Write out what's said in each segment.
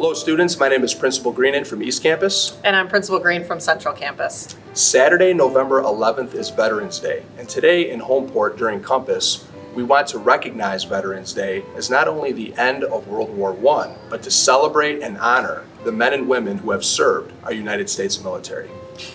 Hello students, my name is Principal Greenan from East Campus. And I'm Principal Green from Central Campus. Saturday, November 11th is Veterans Day, and today in Homeport during Compass, we want to recognize Veterans Day as not only the end of World War I, but to celebrate and honor the men and women who have served our United States military.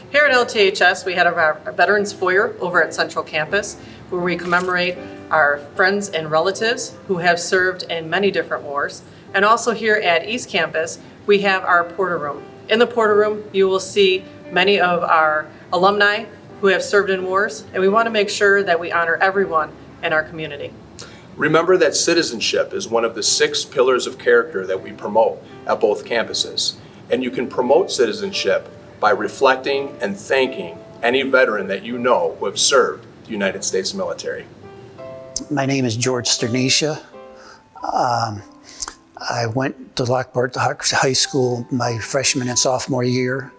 Here at LTHS, we had our Veterans Foyer over at Central Campus, where we commemorate our friends and relatives who have served in many different wars. And also here at East Campus, we have our Porter Room. In the Porter Room, you will see many of our alumni who have served in wars, and we want to make sure that we honor everyone in our community. Remember that citizenship is one of the 6 pillars of character that we promote at both campuses. And you can promote citizenship by reflecting and thanking any veteran that you know who have served the United States military. My name is George Sternacia. I went to Lockport High School my freshman and sophomore year,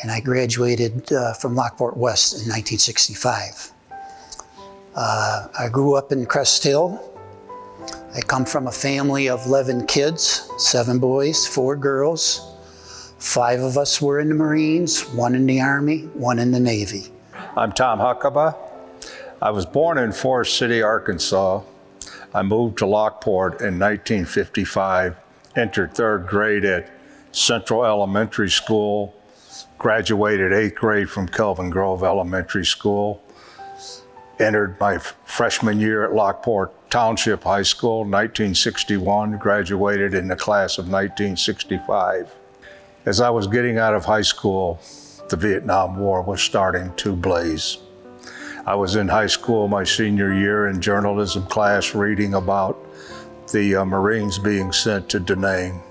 and I graduated from Lockport West in 1965. I grew up in Crest Hill. I come from a family of 11 kids, 7 boys, 4 girls. 5 of us were in the Marines, 1 in the Army, 1 in the Navy. I'm Tom Huckaba. I was born in Forest City, Arkansas. I moved to Lockport in 1955, entered 3rd grade at Central Elementary School, graduated 8th grade from Kelvin Grove Elementary School, entered my freshman year at Lockport Township High School, 1961, graduated in the class of 1965. As I was getting out of high school, the Vietnam War was starting to blaze. I was in high school my senior year in journalism class reading about the Marines being sent to Da Nang.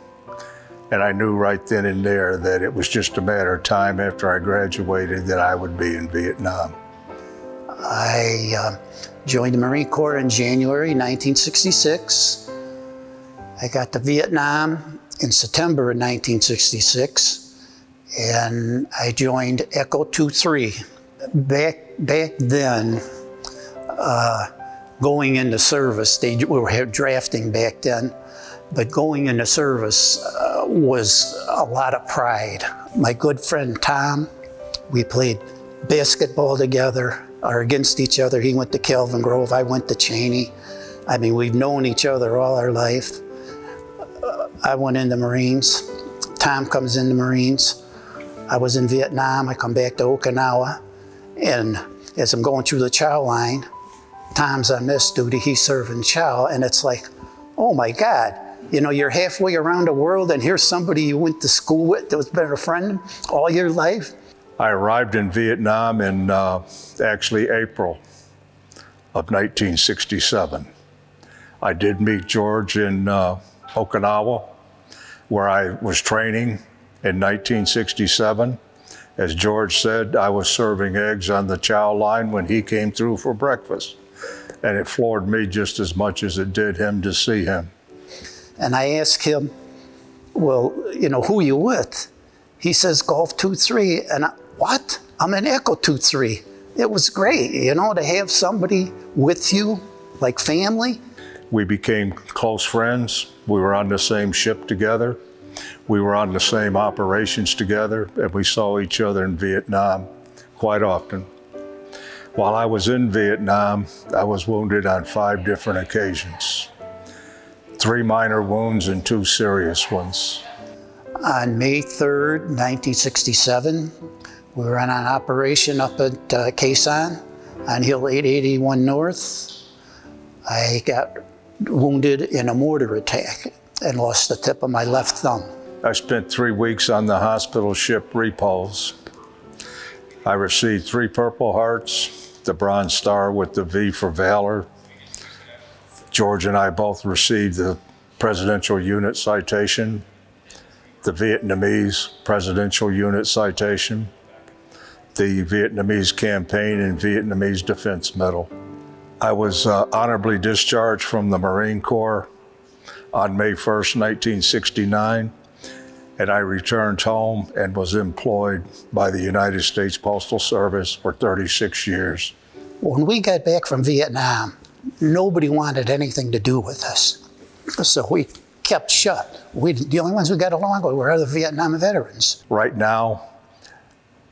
And I knew right then and there that it was just a matter of time after I graduated that I would be in Vietnam. I joined the Marine Corps in January 1966. I got to Vietnam in September of 1966, and I joined Echo 2-3. Back then, going into service, we were drafting back then, but going into service was a lot of pride. My good friend Tom, we played basketball together or against each other. He went to Kelvin Grove, I went to Cheney. I mean, we've known each other all our life. I went in the Marines. Tom comes in the Marines. I was in Vietnam. I come back to Okinawa. And as I'm going through the chow line, Tom's on mess duty, he's serving chow, and it's like, oh my God, you know, you're halfway around the world and here's somebody you went to school with that's been a friend all your life. I arrived in Vietnam in actually April of 1967. I did meet George in Okinawa, where I was training in 1967. As George said, I was serving eggs on the chow line when he came through for breakfast. And it floored me just as much as it did him to see him. And I asked him, well, you know, who you with? He says, Golf 2-3. And what? I'm in Echo 2-3. It was great, you know, to have somebody with you, like family. We became close friends. We were on the same ship together. We were on the same operations together, and we saw each other in Vietnam quite often. While I was in Vietnam, I was wounded on 5 different occasions. 3 minor wounds and 2 serious ones. On May 3rd, 1967, we were on an operation up at Khe Sanh on Hill 881 North. I got wounded in a mortar attack and lost the tip of my left thumb. I spent 3 weeks on the hospital ship Repulse. I received 3 Purple Hearts, the Bronze Star with the V for Valor. George and I both received the Presidential Unit Citation, the Vietnamese Presidential Unit Citation, the Vietnamese Campaign and Vietnamese Defense Medal. I was honorably discharged from the Marine Corps on May 1st, 1969, and I returned home and was employed by the United States Postal Service for 36 years. When we got back from Vietnam, nobody wanted anything to do with us. So we kept shut. The only ones we got along with were other Vietnam veterans. Right now,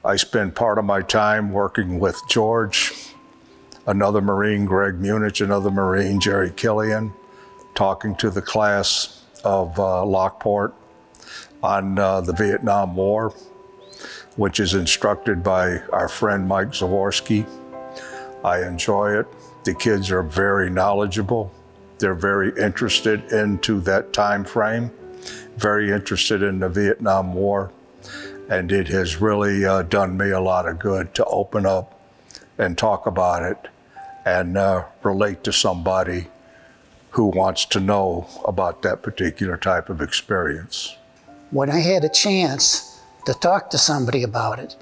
I spend part of my time working with George, another Marine, Greg Munich, another Marine, Jerry Killian, talking to the class of Lockport on the Vietnam War, which is instructed by our friend Mike Zaworski. I enjoy it. The kids are very knowledgeable. They're very interested into that time frame, very interested in the Vietnam War. And it has really done me a lot of good to open up and talk about it and relate to somebody who wants to know about that particular type of experience. When I had a chance to talk to somebody about it,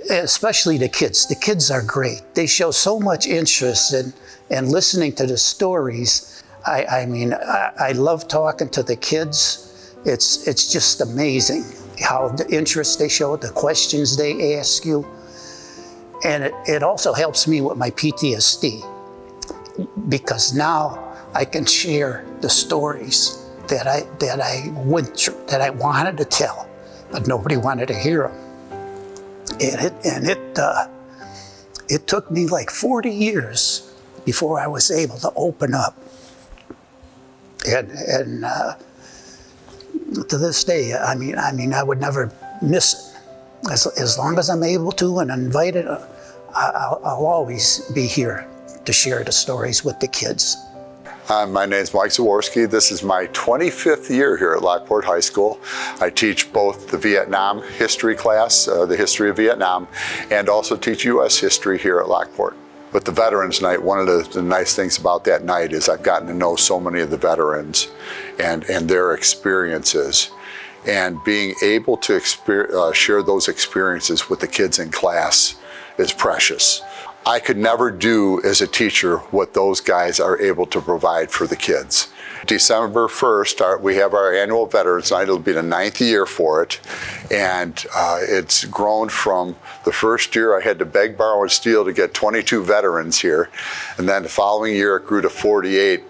especially the kids are great. They show so much interest in listening to the stories. I love talking to the kids. It's just amazing how the interest they show, the questions they ask you. And it also helps me with my PTSD, because now I can share the stories that I went through, that I wanted to tell, but nobody wanted to hear them. And it took me like 40 years before I was able to open up. And to this day, I mean, I would never miss it. As long as I'm able to and invited, I'll always be here to share the stories with the kids. My name is Mike Zaworski. This is my 25th year here at Lockport High School. I teach both the Vietnam history class, the history of Vietnam, and also teach U.S. history here at Lockport. With the Veterans Night, one of the nice things about that night is I've gotten to know so many of the veterans and their experiences. And being able to share those experiences with the kids in class is precious. I could never do as a teacher what those guys are able to provide for the kids. December 1st, we have our annual Veterans Night. It'll be the 9th year for it. And it's grown from the first year I had to beg, borrow, and steal to get 22 veterans here. And then the following year it grew to 48.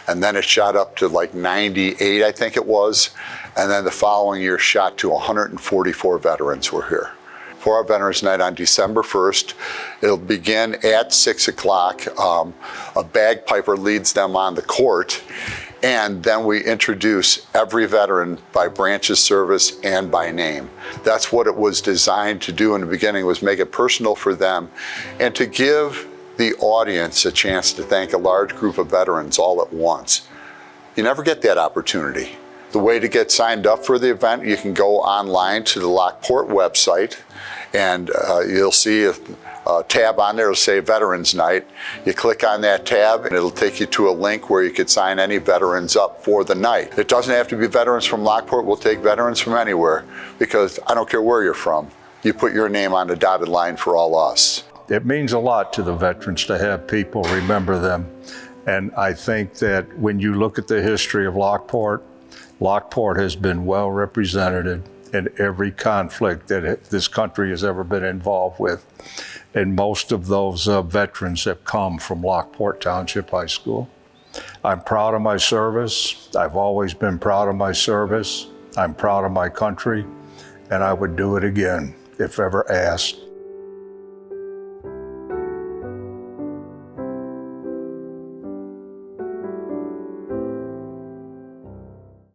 And then it shot up to like 98, I think it was. And then the following year shot to 144 veterans were here. For our Veterans Night on December 1st, it'll begin at 6 o'clock. A bagpiper leads them on the court, and then we introduce every veteran by branch of service and by name. That's what it was designed to do in the beginning, was make it personal for them and to give the audience a chance to thank a large group of veterans all at once. You never get that opportunity. The way to get signed up for the event, you can go online to the Lockport website, and you'll see a tab on there, it'll say Veterans Night. You click on that tab and it'll take you to a link where you could sign any veterans up for the night. It doesn't have to be veterans from Lockport, we'll take veterans from anywhere, because I don't care where you're from. You put your name on the dotted line for all us. It means a lot to the veterans to have people remember them. And I think that when you look at the history of Lockport, Lockport has been well represented in every conflict that this country has ever been involved with. And most of those veterans have come from Lockport Township High School. I'm proud of my service. I've always been proud of my service. I'm proud of my country, and I would do it again if ever asked.